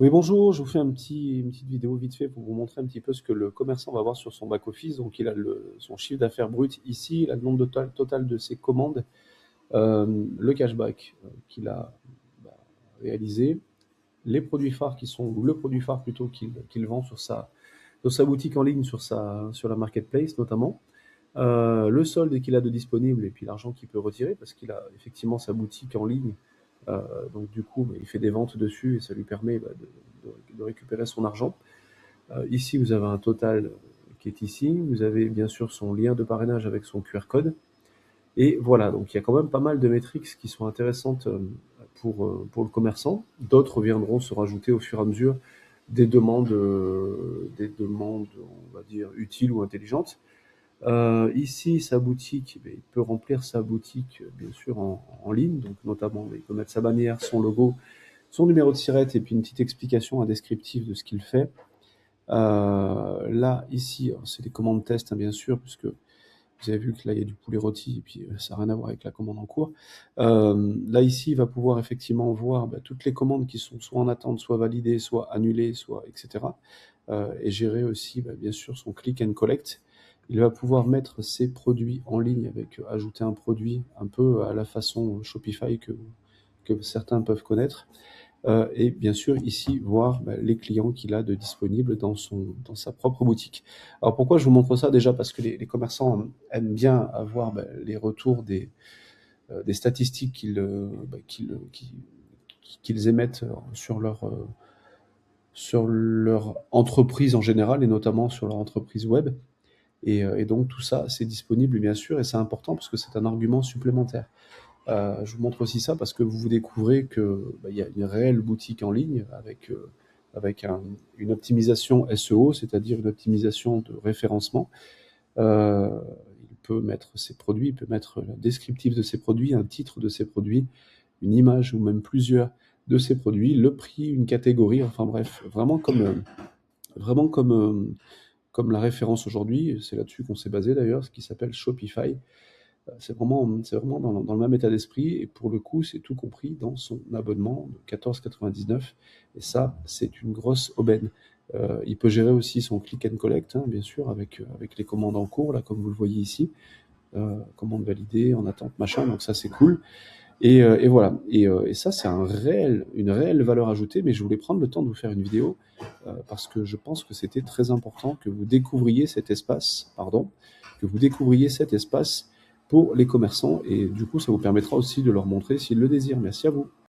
Oui, bonjour, je vous fais une petite vidéo vite fait pour vous montrer un petit peu ce que le commerçant va voir sur son back-office. Donc, il a son chiffre d'affaires brut ici, il a le nombre total de ses commandes, le cashback qu'il a bah, réalisé, les produits phares ou le produit phare plutôt qu'il vend sur sa boutique en ligne, sur la marketplace notamment, le solde qu'il a de disponible et puis l'argent qu'il peut retirer parce qu'il a effectivement sa boutique en ligne. Euh, donc du coup, bah, il fait des ventes dessus et ça lui permet de récupérer son argent. Ici, vous avez un total qui est ici. Vous avez bien sûr son lien de parrainage avec son QR code. Et voilà, donc il y a quand même pas mal de métriques qui sont intéressantes pour le commerçant. D'autres viendront se rajouter au fur et à mesure des demandes, on va dire, utiles ou intelligentes. Ici, sa boutique, eh il peut remplir sa boutique, bien sûr, en ligne. Donc, notamment, il peut mettre sa bannière, son logo, son numéro de sirette et puis une petite explication, un descriptif de ce qu'il fait. Là, ici, c'est des commandes test, hein, bien sûr, puisque vous avez vu que là, il y a du poulet rôti et puis ça n'a rien à voir avec la commande en cours. Là, ici, il va pouvoir effectivement voir toutes les commandes qui sont soit en attente, soit validées, soit annulées, soit etc. Et gérer aussi, bien sûr, son click and collect. Il va pouvoir mettre ses produits en ligne avec ajouter un produit un peu à la façon Shopify que certains peuvent connaître. Et bien sûr, ici, voir les clients qu'il a de disponibles dans sa propre boutique. Alors pourquoi je vous montre ça? Déjà parce que les commerçants aiment bien avoir les retours des statistiques qu'ils émettent sur leur entreprise en général et notamment sur leur entreprise web. Et donc tout ça, c'est disponible bien sûr et c'est important parce que c'est un argument supplémentaire. Je vous montre aussi ça parce que vous découvrez que il y a une réelle boutique en ligne avec une optimisation SEO, c'est-à-dire une optimisation de référencement. Euh, il peut mettre ses produits, il peut mettre le descriptif de ses produits, un titre de ses produits, une image ou même plusieurs de ses produits, le prix, une catégorie, enfin bref, vraiment comme la référence aujourd'hui. C'est là-dessus qu'on s'est basé d'ailleurs, ce qui s'appelle Shopify. C'est vraiment dans le même état d'esprit et pour le coup, c'est tout compris dans son abonnement de 14,99 et ça, c'est une grosse aubaine. Il peut gérer aussi son click and collect, hein, bien sûr, avec les commandes en cours, là, comme vous le voyez ici, commandes validées, en attente, machin, donc ça, c'est cool. Et voilà. Et ça, c'est une réelle valeur ajoutée, mais je voulais prendre le temps de vous faire une vidéo parce que je pense que c'était très important que vous découvriez cet espace, pardon, que vous découvriez cet espace pour les commerçants et du coup, ça vous permettra aussi de leur montrer s'ils le désirent. Merci à vous.